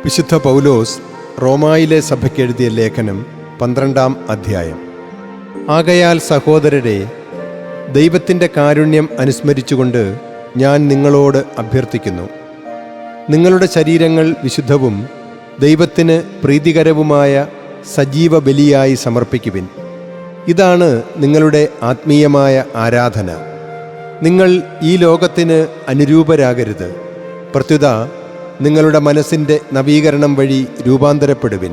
വിശുദ്ധ പൗലോസ് റോമായിലെ സഭയ്ക്ക് എഴുതിയ ലേഖനം 12-ാം അധ്യായം. ആകയാൽ സഹോദരരെ, ദൈവത്തിൻ്റെ കാരുണ്യം അനുസ്മരിച്ചുകൊണ്ട് ഞാൻ നിങ്ങളോട് അഭ്യർത്ഥിക്കുന്നു. നിങ്ങളുടെ ശരീരങ്ങൾ വിശുദ്ധവും ദൈവത്തിന് പ്രീതികരവുമായ സജീവ ബലിയായി സമർപ്പിക്കുവിൻ. ഇതാണ് നിങ്ങളുടെ ആത്മീയമായ ആരാധന. നിങ്ങൾ ഈ ലോകത്തിന് അനുരൂപരാകരുത്, പ്രത്യുത നിങ്ങളുടെ മനസ്സിൻ്റെ നവീകരണം വഴി രൂപാന്തരപ്പെടുവിൻ.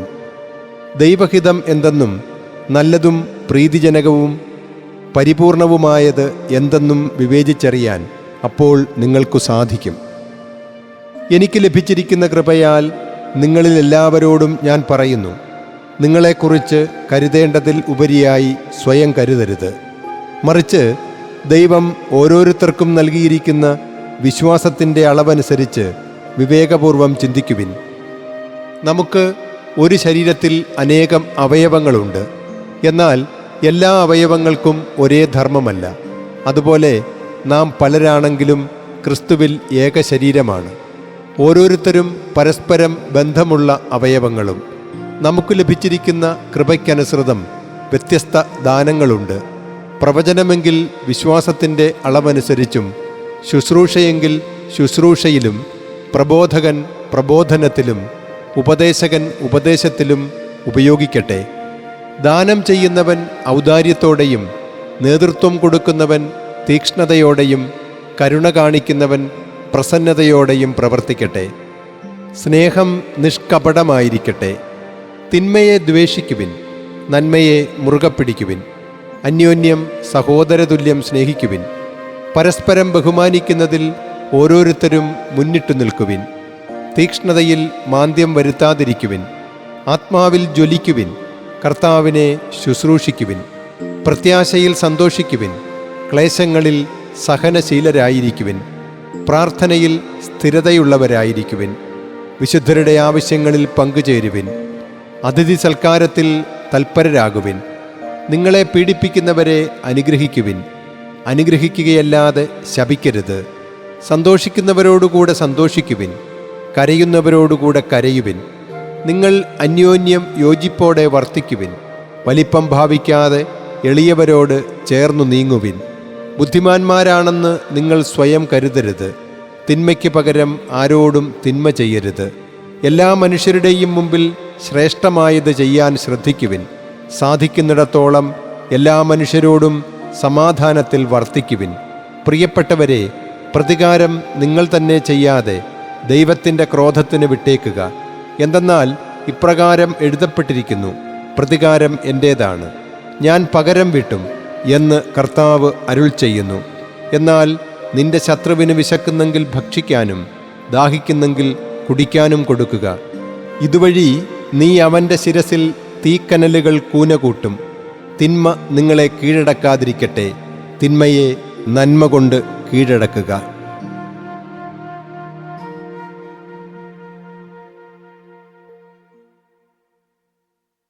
ദൈവഹിതം എന്തെന്നും നല്ലതും പ്രീതിജനകവും പരിപൂർണവുമായത് എന്തെന്നും വിവേചിച്ചറിയാൻ അപ്പോൾ നിങ്ങൾക്കു സാധിക്കും. എനിക്ക് ലഭിച്ചിരിക്കുന്ന കൃപയാൽ നിങ്ങളിൽ എല്ലാവരോടും ഞാൻ പറയുന്നു, നിങ്ങളെക്കുറിച്ച് കരുതേണ്ടതിൽ ഉപരിയായി സ്വയം കരുതരുത്. മറിച്ച് ദൈവം ഓരോരുത്തർക്കും നൽകിയിരിക്കുന്ന വിശ്വാസത്തിൻ്റെ അളവനുസരിച്ച് വിവേകപൂർവം ചിന്തിക്കുവിൻ. നമുക്ക് ഒരു ശരീരത്തിൽ അനേകം അവയവങ്ങളുണ്ട്, എന്നാൽ എല്ലാ അവയവങ്ങൾക്കും ഒരേ ധർമ്മമല്ല. അതുപോലെ നാം പലരാണെങ്കിലും ക്രിസ്തുവിൽ ഏക ശരീരമാണ്, ഓരോരുത്തരും പരസ്പരം ബന്ധമുള്ള അവയവങ്ങളും. നമുക്ക് ലഭിച്ചിരിക്കുന്ന കൃപയ്ക്കനുസൃതം വ്യത്യസ്ത ദാനങ്ങളുണ്ട്. പ്രവചനമെങ്കിൽ വിശ്വാസത്തിൻ്റെ അളവനുസരിച്ചും, ശുശ്രൂഷയെങ്കിൽ ശുശ്രൂഷയിലും, പ്രബോധകൻ പ്രബോധനത്തിലും, ഉപദേശകൻ ഉപദേശത്തിലും ഉപയോഗിക്കട്ടെ. ദാനം ചെയ്യുന്നവൻ ഔദാര്യത്തോടെയും, നേതൃത്വം കൊടുക്കുന്നവൻ തീക്ഷ്ണതയോടെയും, കരുണ കാണിക്കുന്നവൻ പ്രസന്നതയോടെയും പ്രവർത്തിക്കട്ടെ. സ്നേഹം നിഷ്കപടമായിരിക്കട്ടെ. തിന്മയെ ദ്വേഷിക്കുവിൻ, നന്മയെ മുറുകെ പിടിക്കുവിൻ. അന്യോന്യം സഹോദരതുല്യം സ്നേഹിക്കുവിൻ. പരസ്പരം ബഹുമാനിക്കുന്നതിൽ ഓരോരുത്തരും മുന്നിട്ടു നിൽക്കുവിൻ. തീക്ഷ്ണതയിൽ മാന്ദ്യം വരുത്താതിരിക്കുവിൻ. ആത്മാവിൽ ജ്വലിക്കുവിൻ. കർത്താവിനെ ശുശ്രൂഷിക്കുവിൻ. പ്രത്യാശയിൽ സന്തോഷിക്കുവിൻ. ക്ലേശങ്ങളിൽ സഹനശീലരായിരിക്കുവിൻ. പ്രാർത്ഥനയിൽ സ്ഥിരതയുള്ളവരായിരിക്കുവിൻ. വിശുദ്ധരുടെ ആവശ്യങ്ങളിൽ പങ്കുചേരുവിൻ. അതിഥി സൽക്കാരത്തിൽ തൽപരരാകുവിൻ. നിങ്ങളെ പീഡിപ്പിക്കുന്നവരെ അനുഗ്രഹിക്കുവിൻ. അനുഗ്രഹിക്കുകയല്ലാതെ ശപിക്കരുത്. സന്തോഷിക്കുന്നവരോടുകൂടെ സന്തോഷിക്കുവിൻ. കരയുന്നവരോടുകൂടെ കരയുവിൻ. നിങ്ങൾ അന്യോന്യം യോജിപ്പോടെ വർത്തിക്കുവിൻ. വലിപ്പം ഭാവിക്കാതെ എളിയവരോട് ചേർന്നു നീങ്ങുവിൻ. ബുദ്ധിമാന്മാരാണെന്ന് നിങ്ങൾ സ്വയം കരുതരുത്. തിന്മയ്ക്ക് പകരം ആരോടും തിന്മ ചെയ്യരുത്. എല്ലാ മനുഷ്യരുടെയും മുമ്പിൽ ശ്രേഷ്ഠമായത് ചെയ്യാൻ ശ്രദ്ധിക്കുവിൻ. സാധിക്കുന്നിടത്തോളം എല്ലാ മനുഷ്യരോടും സമാധാനത്തിൽ വർത്തിക്കുവിൻ. പ്രിയപ്പെട്ടവരെ, പ്രതികാരം നിങ്ങൾ തന്നെ ചെയ്യാതെ ദൈവത്തിൻ്റെ ക്രോധത്തിന് വിട്ടേക്കുക. എന്തെന്നാൽ ഇപ്രകാരം എഴുതപ്പെട്ടിരിക്കുന്നു, പ്രതികാരം എൻ്റേതാണ്, ഞാൻ പകരം വീട്ടും എന്ന് കർത്താവ് അരുൾ ചെയ്യുന്നു. എന്നാൽ നിന്റെ ശത്രുവിന് വിശക്കുന്നെങ്കിൽ ഭക്ഷിക്കാനും ദാഹിക്കുന്നെങ്കിൽ കുടിക്കാനും കൊടുക്കുക. ഇതുവഴി നീ അവൻ്റെ ശിരസിൽ തീക്കനലുകൾ കൂനകൂട്ടും. തിന്മ നിങ്ങളെ കീഴടക്കാതിരിക്കട്ടെ, തിന്മയെ നന്മ കൊണ്ട് കീഴടക്കുക.